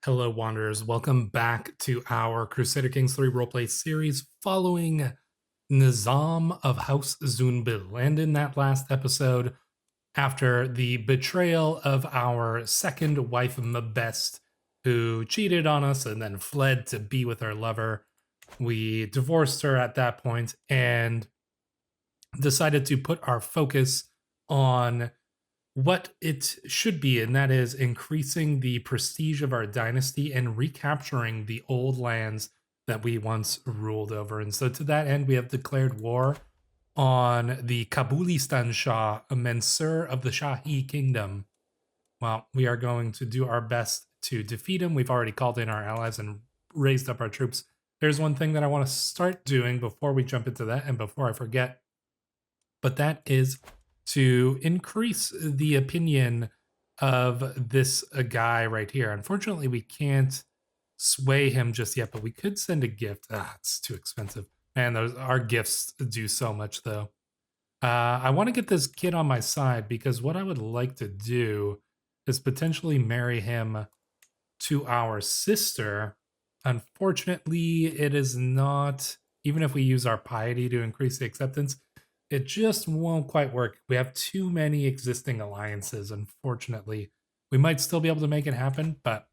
Hello, Wanderers. Welcome back to our Crusader Kings 3 roleplay series following Nizam of House Zunbil. And in that last episode, after the betrayal of our second wife, Mabest, who cheated on us and then fled to be with her lover, we divorced her at that point and decided to put our focus on what it should be, and that is increasing the prestige of our dynasty and recapturing the old lands that we once ruled over. And so to that end, we have declared war on the Zabulistan Shah, a Mansur of the Shahi Kingdom. Well, we are going to do our best to defeat him. We've already called in our allies and raised up our troops. There's one thing that I want to start doing before we jump into that and before I forget, but that is to increase the opinion of this guy right here. Unfortunately, we can't sway him just yet, but we could send a gift. It's too expensive. Man, our gifts do so much, though. I want to get this kid on my side because what I would like to do is potentially marry him to our sister. Unfortunately, it is not, even if we use our piety to increase the acceptance, it just won't quite work. We have too many existing alliances, unfortunately. We might still be able to make it happen, but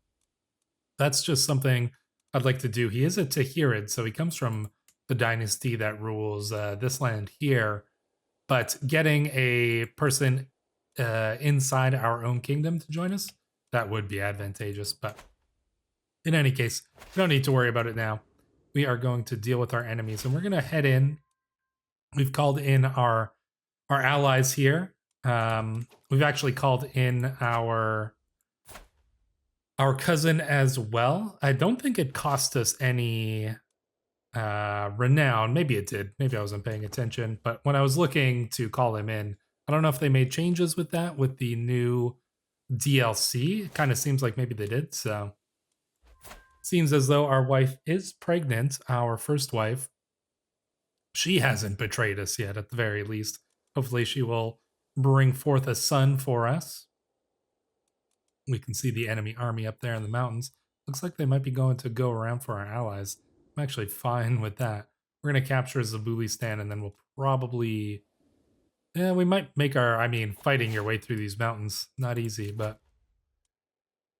that's just something I'd like to do. He is a Tahirid, so he comes from the dynasty that rules this land here. But getting a person inside our own kingdom to join us, that would be advantageous. But in any case, we don't need to worry about it now. We are going to deal with our enemies, and we're going to head in. We've called in our allies here. We've actually called in our cousin as well. I don't think it cost us any renown. Maybe it did. Maybe I wasn't paying attention. But when I was looking to call him in, I don't know if they made changes with that with the new DLC. It kind of seems like maybe they did. So seems as though our wife is pregnant, our first wife. She hasn't betrayed us yet, at the very least. Hopefully she will bring forth a son for us. We can see the enemy army up there in the mountains. Looks like they might be going to go around for our allies. I'm actually fine with that. We're going to capture Zabulistan, and then we'll probably... Yeah, we might make fighting your way through these mountains, not easy, but...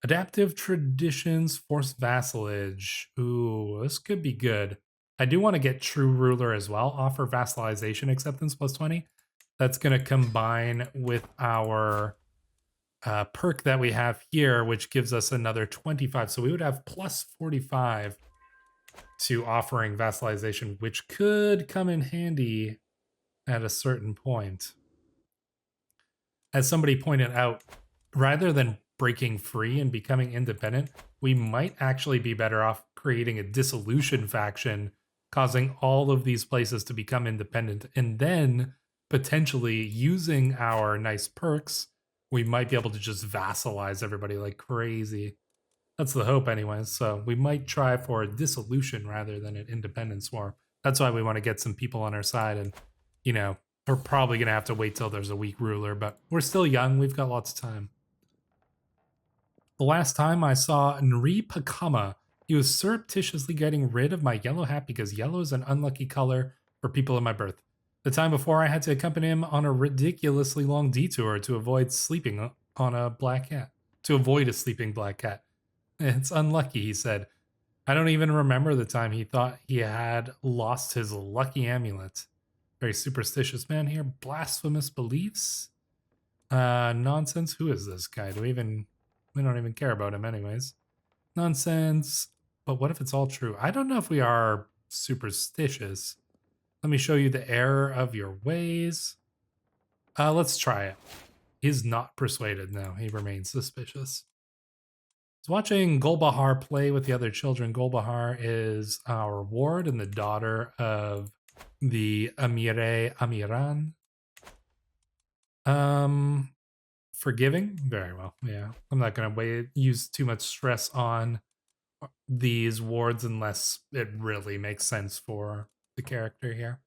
Adaptive traditions, forced vassalage. Ooh, this could be good. I do want to get True Ruler as well. Offer vassalization acceptance plus 20. That's going to combine with our perk that we have here, which gives us another 25. So we would have plus 45 to offering vassalization, which could come in handy at a certain point. As somebody pointed out, rather than breaking free and becoming independent, we might actually be better off creating a dissolution faction, causing all of these places to become independent, and then potentially using our nice perks, we might be able to just vassalize everybody like crazy. That's the hope anyways. So we might try for a dissolution rather than an independence war. That's why we want to get some people on our side. And, we're probably going to have to wait till there's a weak ruler, but we're still young. We've got lots of time. The last time I saw Nri Pakama, he was surreptitiously getting rid of my yellow hat because yellow is an unlucky color for people in my birth. The time before, I had to accompany him on a ridiculously long detour to avoid sleeping on a black cat. To avoid a sleeping black cat. It's unlucky, he said. I don't even remember the time he thought he had lost his lucky amulet. Very superstitious man here. Blasphemous beliefs? Nonsense. Who is this guy? We don't even care about him anyways. Nonsense. But what if it's all true? I don't know if we are superstitious. Let me show you the error of your ways. Let's try it. He's not persuaded. No, he remains suspicious. I was watching Golbahar play with the other children. Golbahar is our ward and the daughter of the Amire Amiran. Forgiving? Very well, yeah. I'm not going to use too much stress on these wards unless it really makes sense for the character here.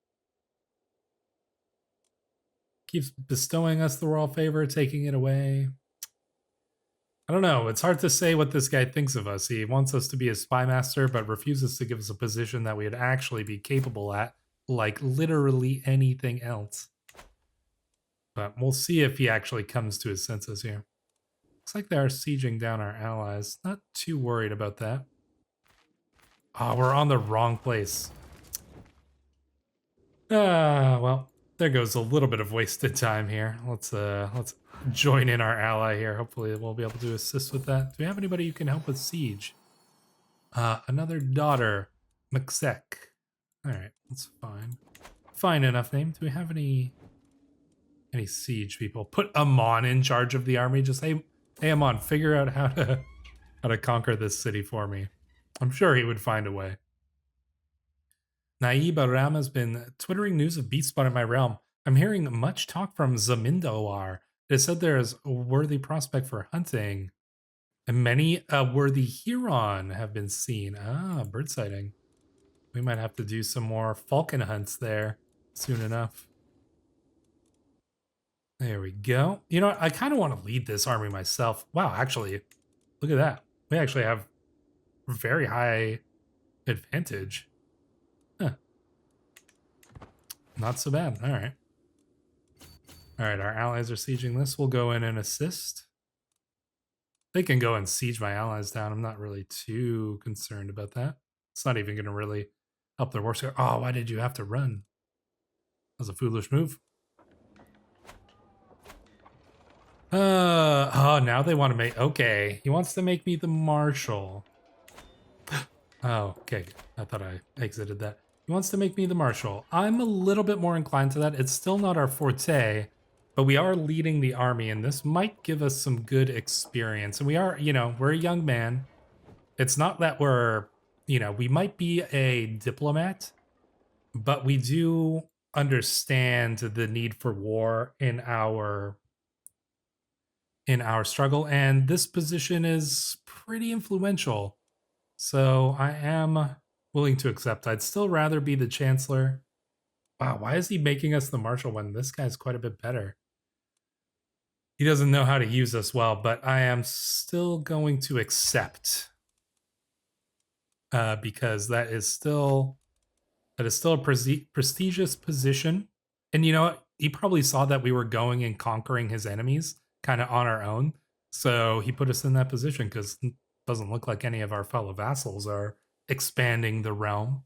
Keeps bestowing us the royal favor, taking it away. I don't know. It's hard to say what this guy thinks of us. He wants us to be a spy master, but refuses to give us a position that we'd actually be capable at, like literally anything else. But we'll see if he actually comes to his senses here. Looks like they are sieging down our allies. Not too worried about that. Oh, we're on the wrong place. Well, there goes a little bit of wasted time here. Let's join in our ally here. Hopefully we'll be able to assist with that. Do we have anybody who can help with siege? Another daughter, Mksek. All right, that's fine. Fine enough name. Do we have any siege people? Put Amon in charge of the army. Just hey Amon, figure out how to conquer this city for me. I'm sure he would find a way. Naib Aram has been twittering news of beast spawn in my realm. I'm hearing much talk from Zamindawar. It said there is a worthy prospect for hunting. And many a worthy Huron have been seen. Ah, bird sighting. We might have to do some more falcon hunts there soon enough. There we go. You know what? I kind of want to lead this army myself. Wow, actually, look at that. We actually have very high advantage. Huh. Not so bad. All right. All right, our allies are sieging this. We'll go in and assist. They can go and siege my allies down. I'm not really too concerned about that. It's not even going to really help their war score. Oh, why did you have to run? That was a foolish move. Oh, now they want to make... Okay, he wants to make me the marshal. Oh, okay. I thought I exited that. He wants to make me the marshal. I'm a little bit more inclined to that. It's still not our forte, but we are leading the army, and this might give us some good experience. And we are, you know, we're a young man. It's not that we're, you know, we might be a diplomat, but we do understand the need for war in our struggle, and this position is pretty influential. So I am willing to accept. I'd still rather be the chancellor. Wow, why is he making us the marshal when this guy's quite a bit better? He doesn't know how to use us well, but I am still going to accept because that is still a prestigious position. And you know what? He probably saw that we were going and conquering his enemies kind of on our own. So he put us in that position because it doesn't look like any of our fellow vassals are expanding the realm,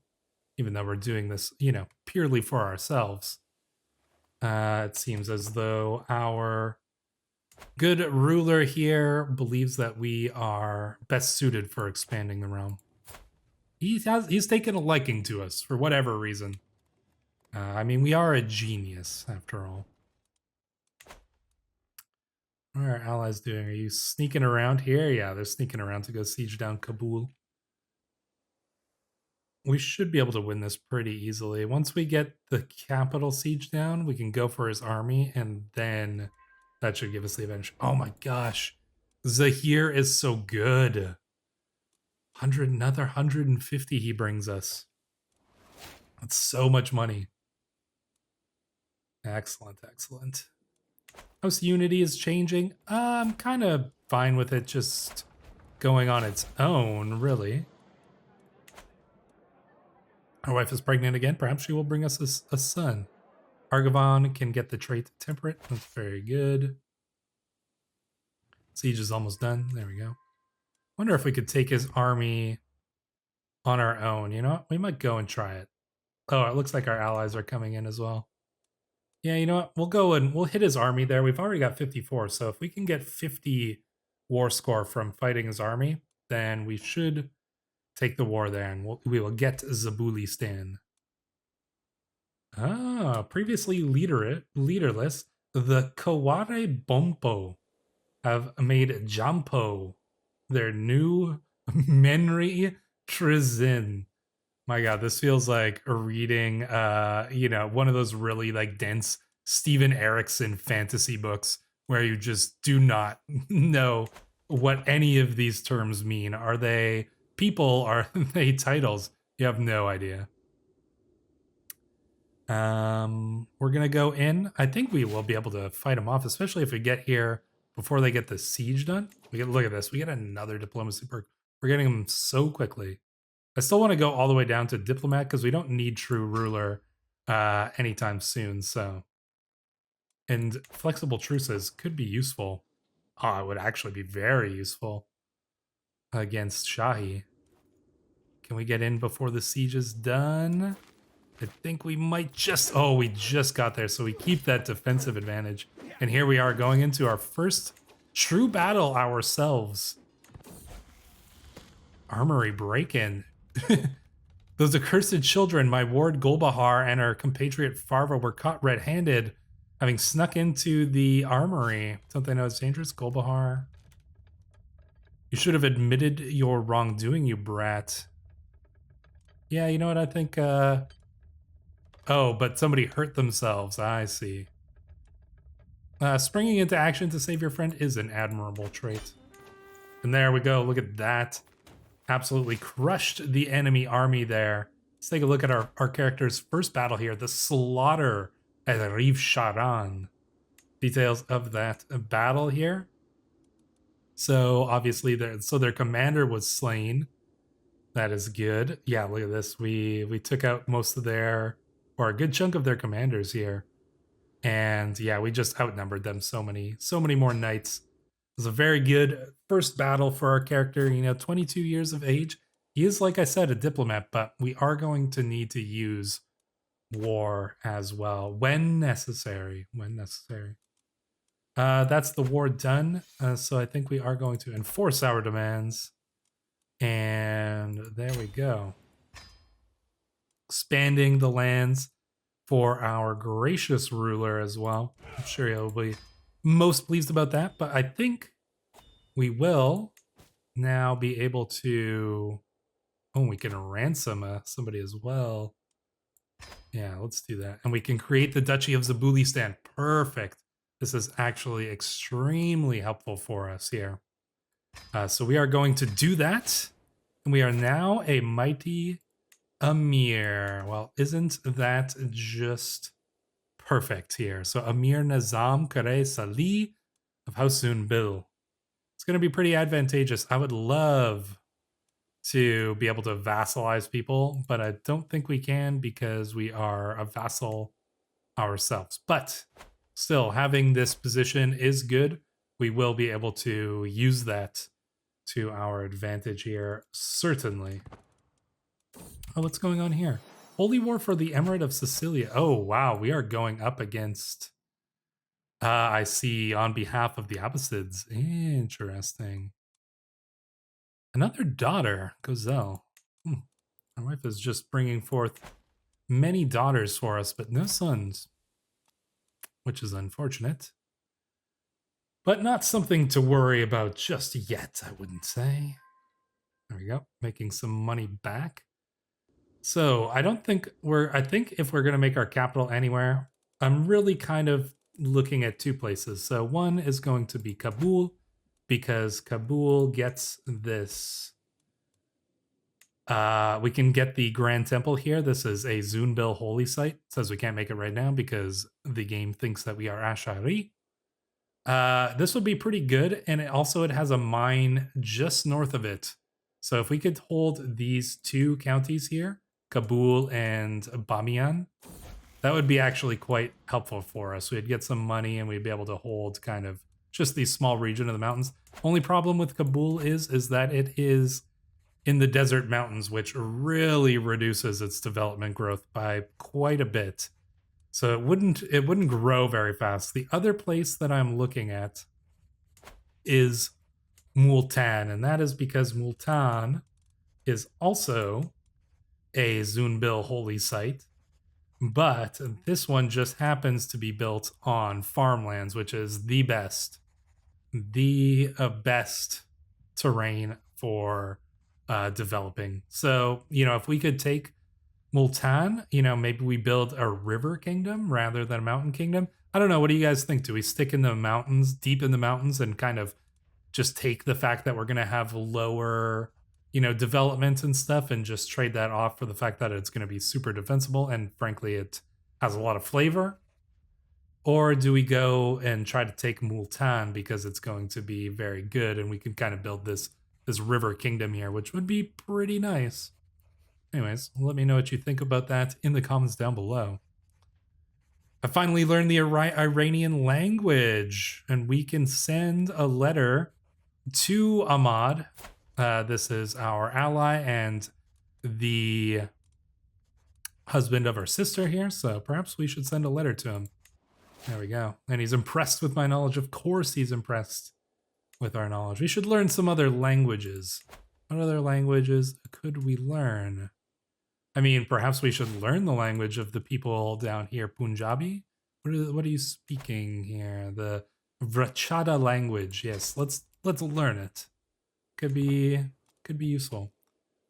even though we're doing this, you know, purely for ourselves. It seems as though our good ruler here believes that we are best suited for expanding the realm. He's taken a liking to us for whatever reason. I mean, we are a genius after all. What are our allies doing? Are you sneaking around here? Yeah, they're sneaking around to go siege down Kabul. We should be able to win this pretty easily. Once we get the capital siege down, we can go for his army, and then that should give us the advantage. Oh my gosh. Zahir is so good. Another 150 he brings us. That's so much money. Excellent, excellent. House Unity is changing. I'm kind of fine with it just going on its own, really. Our wife is pregnant again. Perhaps she will bring us a son. Argavon can get the trait temperate. That's very good. Siege is almost done. There we go. Wonder if we could take his army on our own. You know what? We might go and try it. Oh, it looks like our allies are coming in as well. Yeah, you know what? We'll go and we'll hit his army there. We've already got 54. So if we can get 50 war score from fighting his army, then we should take the war there, and we will get Zabulistan. Ah, previously leaderless, the Kaware Bompo have made Jampo their new Menri Trizin. My god, this feels like reading you know, one of those really like dense Steven Erikson fantasy books where you just do not know what any of these terms mean. Are they people? Are they titles? You have no idea. We're gonna go in. I think we will be able to fight them off, especially if we get here before they get the siege done. Look at this. We get another diplomacy perk. We're getting them so quickly. I still want to go all the way down to diplomat because we don't need true ruler anytime soon. So, and flexible truces could be useful. Oh, it would actually be very useful against Shahi. Can we get in before the siege is done? I think we might just... Oh, we just got there, so we keep that defensive advantage. And here we are going into our first true battle ourselves. Armory break-in. Those accursed children, my ward Golbahar and our compatriot Farva, were caught red-handed, having snuck into the armory. Don't they know it's dangerous? Golbahar. You should have admitted your wrongdoing, you brat. Yeah, you know what I think... Oh, but somebody hurt themselves. I see. Springing into action to save your friend is an admirable trait. And there we go. Look at that. Absolutely crushed the enemy army there. Let's take a look at our character's first battle here. The slaughter at Riv Sharan. Details of that battle here. So obviously, their commander was slain. That is good. Yeah, look at this. We took out most of their... or a good chunk of their commanders here. And yeah, we just outnumbered them so many more knights. It was a very good first battle for our character, 22 years of age. He is, like I said, a diplomat, but we are going to need to use war as well when necessary. That's the war done. So I think we are going to enforce our demands. And there we go. Expanding the lands for our gracious ruler as well. I'm sure he'll be most pleased about that, but I think we will now be able to... Oh, we can ransom somebody as well. Yeah, let's do that. And we can create the Duchy of Zabulistan. Perfect. This is actually extremely helpful for us here. So we are going to do that. And we are now a mighty Amir. Well, isn't that just perfect here? So Amir Nizam Kare Salih of House Zunbil. It's going to be pretty advantageous. I would love to be able to vassalize people, but I don't think we can because we are a vassal ourselves. But still, having this position is good. We will be able to use that to our advantage here, certainly. Oh, what's going on here? Holy War for the Emirate of Sicilia. Oh, wow. We are going up against... I see, on behalf of the Abbasids. Interesting. Another daughter, Gozelle. My wife is just bringing forth many daughters for us, but no sons. Which is unfortunate. But not something to worry about just yet, I wouldn't say. There we go. Making some money back. So I think if we're going to make our capital anywhere, I'm really kind of looking at two places. So one is going to be Kabul, because Kabul gets this. We can get the Grand Temple here. This is a Zunbil holy site. It says we can't make it right now because the game thinks that we are Ash'ari. This would be pretty good, and it has a mine just north of it. So if we could hold these two counties here, Kabul and Bamiyan, that would be actually quite helpful for us. We'd get some money and we'd be able to hold kind of just the small region of the mountains. Only problem with Kabul is that it is in the desert mountains, which really reduces its development growth by quite a bit. So it wouldn't grow very fast. The other place that I'm looking at is Multan, and that is because Multan is also a Zunbil holy site, but this one just happens to be built on farmlands, which is the best terrain for developing. So, if we could take Multan, maybe we build a river kingdom rather than a mountain kingdom. I don't know. What do you guys think? Do we stick in the mountains, deep in the mountains, and kind of just take the fact that we're going to have lower, development and stuff and just trade that off for the fact that it's going to be super defensible and frankly, it has a lot of flavor? Or do we go and try to take Multan because it's going to be very good and we can kind of build this river kingdom here, which would be pretty nice. Anyways, let me know what you think about that in the comments down below. I finally learned the Iranian language, and we can send a letter to Ahmad. This is our ally and the husband of our sister here, so perhaps we should send a letter to him. There we go. And he's impressed with my knowledge. Of course he's impressed with our knowledge. We should learn some other languages. What other languages could we learn? I mean, perhaps we should learn the language of the people down here, Punjabi. What are you speaking here? The Vrachada language. Yes, let's learn it. Could be useful.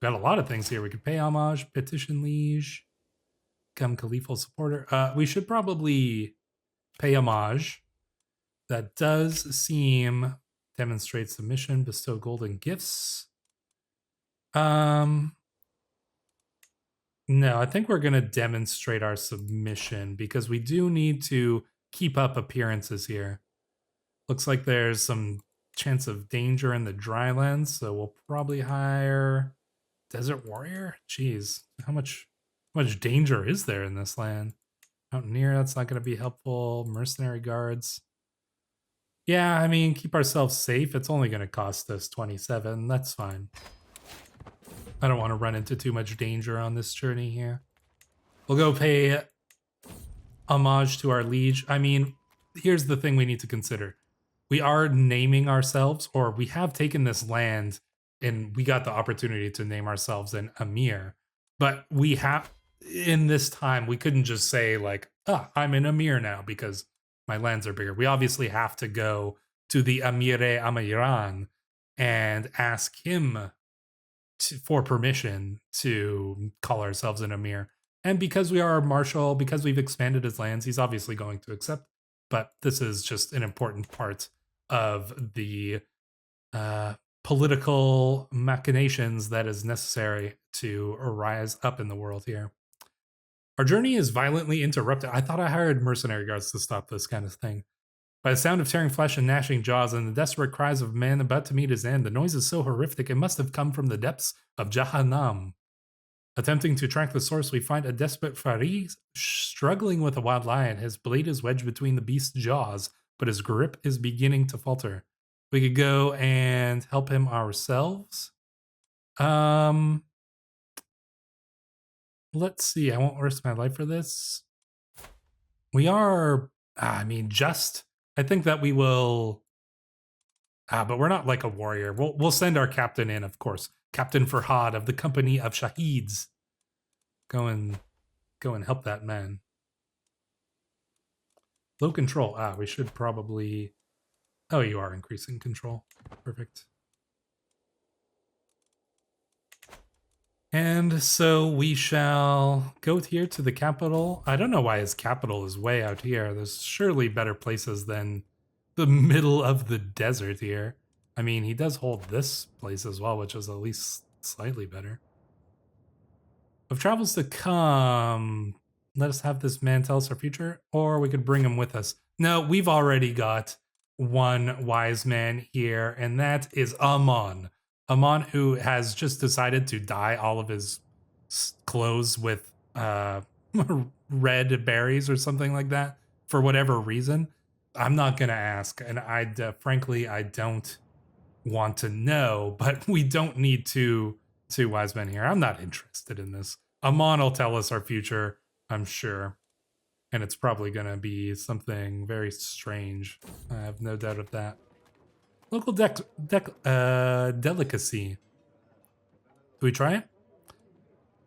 Got a lot of things here. We could pay homage, petition liege, become caliphal supporter. We should probably pay homage. That does seem demonstrate submission, bestow golden gifts. No, I think we're going to demonstrate our submission because we do need to keep up appearances here. Looks like there's some chance of danger in the drylands, so we'll probably hire Desert Warrior. Jeez, how much danger is there in this land? Mountaineer, that's not going to be helpful. Mercenary guards. Yeah, I mean, keep ourselves safe. It's only going to cost us 27. That's fine. I don't want to run into too much danger on this journey here. We'll go pay homage to our liege. I mean, here's the thing we need to consider. We are naming ourselves, or we have taken this land and we got the opportunity to name ourselves an emir. But we have, in this time, we couldn't just say like, I'm an emir now because my lands are bigger. We obviously have to go to the Amir-e Amiran and ask him for permission to call ourselves an emir. And because we are a marshal, because we've expanded his lands, he's obviously going to accept. But this is just an important part of the political machinations that is necessary to rise up in the world here. Our journey is violently interrupted. I thought I hired mercenary guards to stop this kind of thing. By the sound of tearing flesh and gnashing jaws and the desperate cries of a man about to meet his end, the noise is so horrific it must have come from the depths of Jahannam. Attempting to track the source, we find a desperate Farid struggling with a wild lion. His blade is wedged between the beast's jaws, but his grip is beginning to falter. We could go and help him ourselves. Let's see. I won't risk my life for this. We are, I think that we will, but we're not like a warrior. We'll send our captain in, of course. Captain Farhad of the company of Shaheeds. Go and help that man. Low control. We should probably, oh, you are increasing control. Perfect. And so we shall go here to the capital. I don't know why his capital is way out here. There's surely better places than the middle of the desert here. I mean, he does hold this place as well, which is at least slightly better. Of travels to come, let us have this man tell us our future, or we could bring him with us. No, we've already got one wise man here, and that is Amon. Amon, who has just decided to dye all of his clothes with red berries or something like that for whatever reason. I'm not going to ask, and frankly, I don't want to know, but we don't need two wise men here. I'm not interested in this. Amon will tell us our future, I'm sure, and it's probably going to be something very strange. I have no doubt of that. Local delicacy. Do we try it?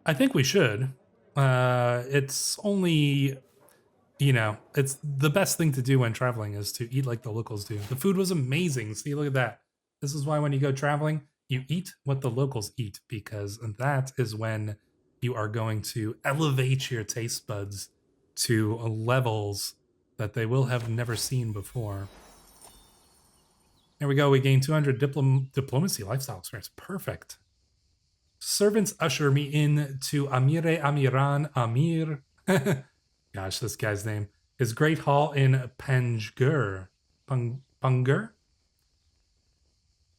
I think we should. It's only, it's the best thing to do when traveling is to eat like the locals do. The food was amazing. See, look at that. This is why when you go traveling, you eat what the locals eat, because that is when you are going to elevate your taste buds to levels that they will have never seen before. There we go. We gain 200 diplomacy lifestyle experience. Perfect. Servants usher me in to Amir-e Amiran Amir. Gosh, this guy's name. his great hall in Pangur,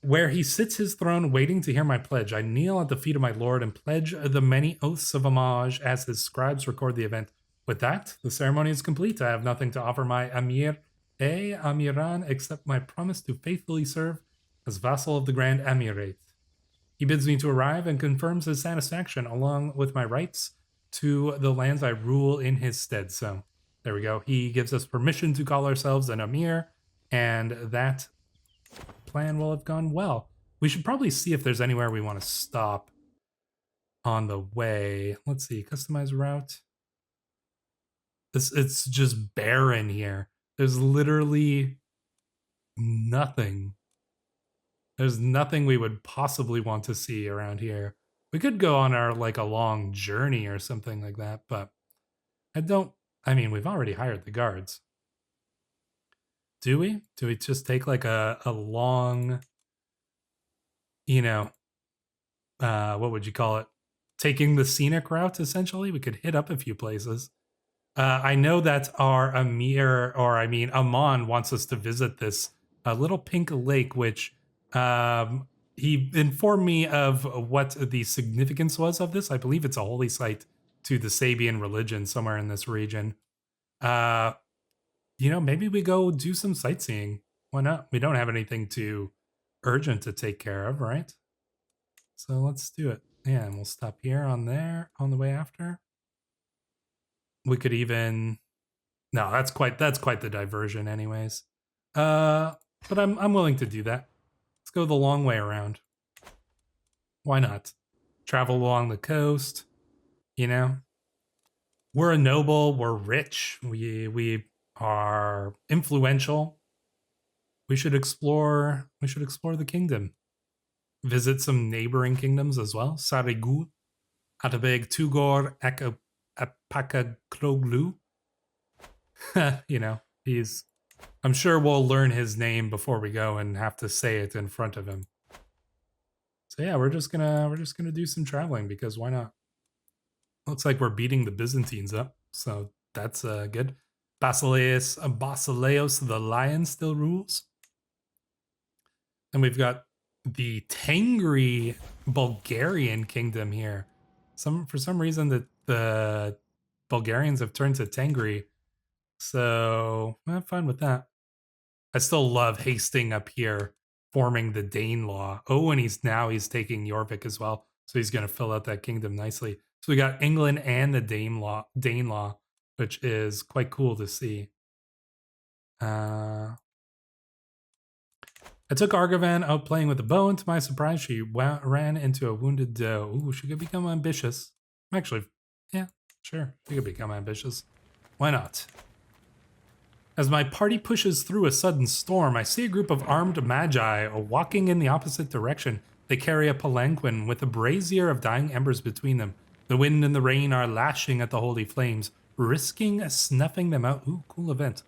where he sits his throne waiting to hear my pledge. I kneel at the feet of my lord and pledge the many oaths of homage as his scribes record the event. With that, the ceremony is complete. I have nothing to offer my Amiran except my promise to faithfully serve as vassal of the Grand Emirate. He bids me to arrive and confirms his satisfaction along with my rights to the lands I rule in his stead. So there we go. He gives us permission to call ourselves an Amir, and that plan will have gone well. We should probably see if there's anywhere we want to stop on the way. Let's see, customize route. It's just barren here. There's literally nothing. There's nothing we would possibly want to see around here. We could go on our like a long journey or something like that, but I mean, we've already hired the guards. Do we? Do we just take like a long, you know, what would you call it? Taking the scenic route, essentially? We could hit up a few places. I know that our Amir, or I mean, Amon wants us to visit this little pink lake, which he informed me of what the significance was of this. I believe it's a holy site to the Sabian religion somewhere in this region. You know, maybe we go do some sightseeing. Why not? We don't have anything too urgent to take care of, right? So let's do it. Yeah, and we'll stop here on the way after. We could even no, that's quite the diversion anyways. But I'm willing to do that. Let's go the long way around. Why not? Travel along the coast, you know? We're a noble, we're rich, we are influential. We should explore the kingdom. Visit some neighboring kingdoms as well. Sarıgül, Atabeg, Tugor, Apakakloglu. You know, I'm sure we'll learn his name before we go and have to say it in front of him. So yeah, we're just gonna do some traveling because why not? Looks like we're beating the Byzantines up, so that's good. Basileus the lion still rules. And we've got the Tengri Bulgarian kingdom here. For some reason the Bulgarians have turned to Tengri. So I'm fine with that. I still love Hasting up here, forming the Dane law. Oh, and he's taking Jorvik as well. So he's going to fill out that kingdom nicely. So we got England and the Dane law, which is quite cool to see. I took Argavan out playing with a bow, and to my surprise, she ran into a wounded doe. Ooh, she could become ambitious. Actually, yeah, sure, she could become ambitious. Why not? As my party pushes through a sudden storm, I see a group of armed magi walking in the opposite direction. They carry a palanquin with a brazier of dying embers between them. The wind and the rain are lashing at the holy flames, risking snuffing them out. Ooh, cool event.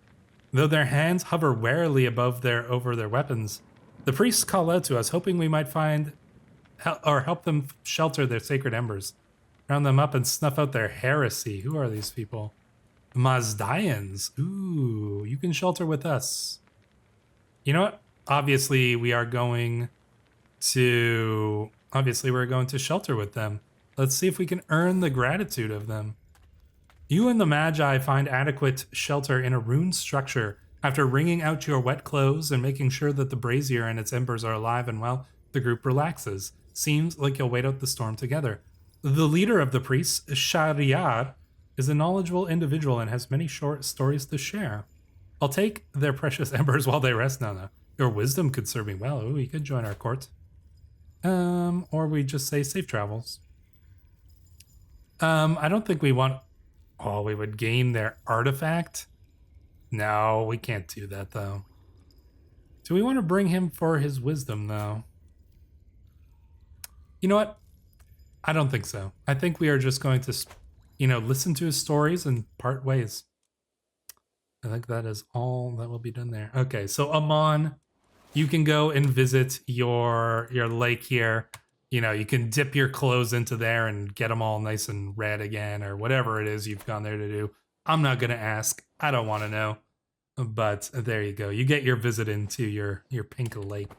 Though their hands hover warily over their weapons, the priests call out to us, hoping we might find or help them shelter their sacred embers. Round them up and snuff out their heresy. Who are these people? Mazdians. Ooh, you can shelter with us. You know what? Obviously, we're going to shelter with them. Let's see if we can earn the gratitude of them. You and the Magi find adequate shelter in a ruined structure. After wringing out your wet clothes and making sure that the brazier and its embers are alive and well, the group relaxes. Seems like you'll wait out the storm together. The leader of the priests, Shahryar, is a knowledgeable individual and has many short stories to share. I'll take their precious embers while they rest now, though. Your wisdom could serve me well. Ooh, you could join our court. Or we just say safe travels. I don't think we want... Oh, we would gain their artifact? No, we can't do that, though. Do we want to bring him for his wisdom, though? You know what? I don't think so. I think we are just going to, listen to his stories and part ways. I think that is all that will be done there. Okay, so Amon, you can go and visit your lake here. You can dip your clothes into there and get them all nice and red again, or whatever it is you've gone there to do. I'm not going to ask. I don't want to know. But there you go. You get your visit into your pink lake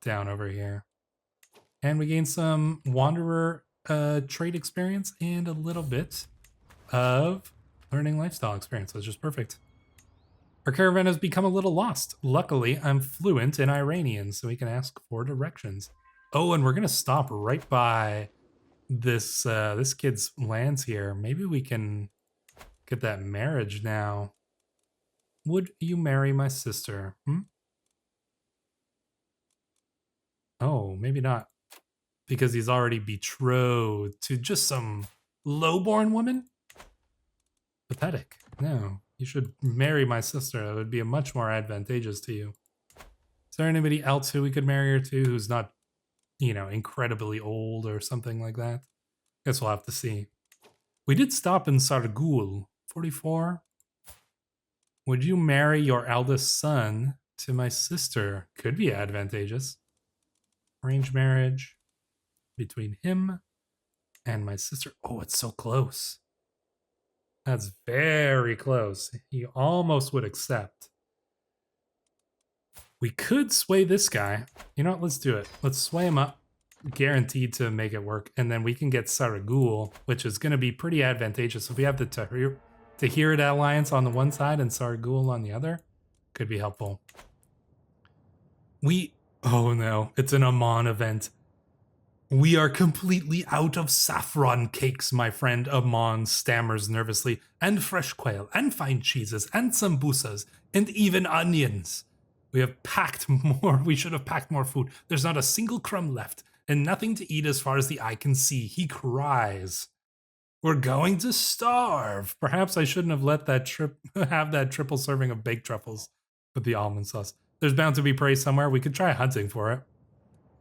down over here. And we gain some wanderer trade experience and a little bit of learning lifestyle experience, which is perfect. Our caravan has become a little lost. Luckily, I'm fluent in Iranian, so we can ask for directions. Oh, and we're gonna stop right by this this kid's lands here. Maybe we can get that marriage now. Would you marry my sister? Oh, maybe not. Because he's already betrothed to just some lowborn woman? Pathetic. No, you should marry my sister. That would be much more advantageous to you. Is there anybody else who we could marry her to who's not, you know, incredibly old or something like that? Guess we'll have to see. We did stop in Sargul, 44. Would you marry your eldest son to my sister? Could be advantageous. Arranged marriage between him and my sister. Oh, it's so close. That's very close. He almost would accept. We could sway this guy. You know what? Let's do it. Let's sway him up. Guaranteed to make it work. And then we can get Saragul, which is going to be pretty advantageous. If we have the Tahirid alliance on the one side and Saragul on the other, could be helpful. Oh no, it's an Amman event. We are completely out of saffron cakes, my friend. Amman stammers nervously. And fresh quail, and fine cheeses, and sambusas, and even onions. We have packed more. We should have packed more food. There's not a single crumb left, and nothing to eat as far as the eye can see. He cries. We're going to starve. Perhaps I shouldn't have let that have that triple serving of baked truffles with the almond sauce. There's bound to be prey somewhere. We could try hunting for it.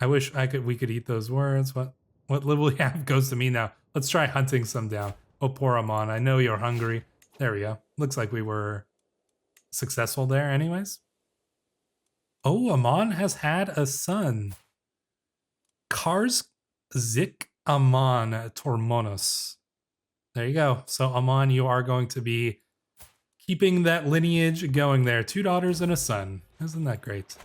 I wish we could eat those words. What little we have goes to me now. Let's try hunting some down. Oh, poor Amman. I know you're hungry. There we go. Looks like we were successful there anyways. Oh, Amman has had a son. Kars Zik Amman Tormonos. There you go. So Amman, you are going to be keeping that lineage going there. 2 daughters and a son. Isn't that great?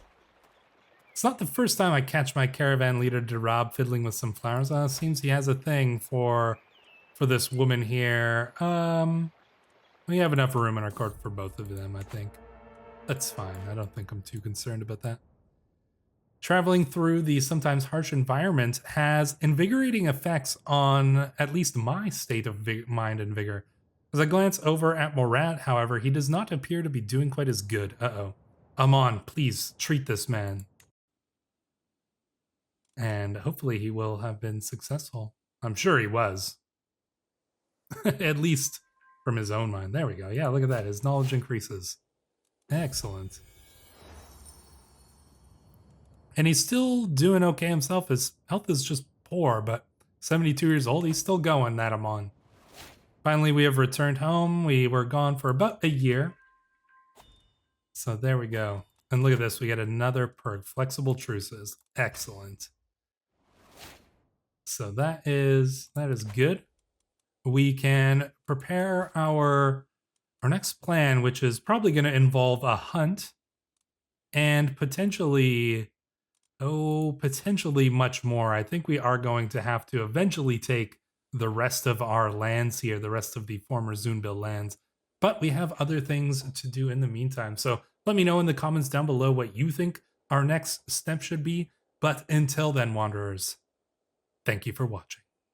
It's not the first time I catch my caravan leader Darab fiddling with some flowers. It seems he has a thing for this woman here. We have enough room in our court for both of them, I think. That's fine. I don't think I'm too concerned about that. Traveling through the sometimes harsh environment has invigorating effects on at least my state of mind and vigor. As I glance over at Morad, however, he does not appear to be doing quite as good. Uh-oh. Amman, please treat this man. And hopefully he will have been successful. I'm sure he was. At least from his own mind. There we go. Yeah, look at that. His knowledge increases. Excellent. And he's still doing okay himself. His health is just poor, but 72 years old, he's still going, that Amman. Finally, we have returned home. We were gone for about a year. So there we go. And look at this. We get another perk. Flexible truces. Excellent. So that is good. We can prepare our next plan, which is probably going to involve a hunt and potentially much more. I think we are going to have to eventually take the rest of our lands here, the rest of the former Zunbil lands. But we have other things to do in the meantime. So let me know in the comments down below what you think our next step should be. But until then, Wanderers, thank you for watching.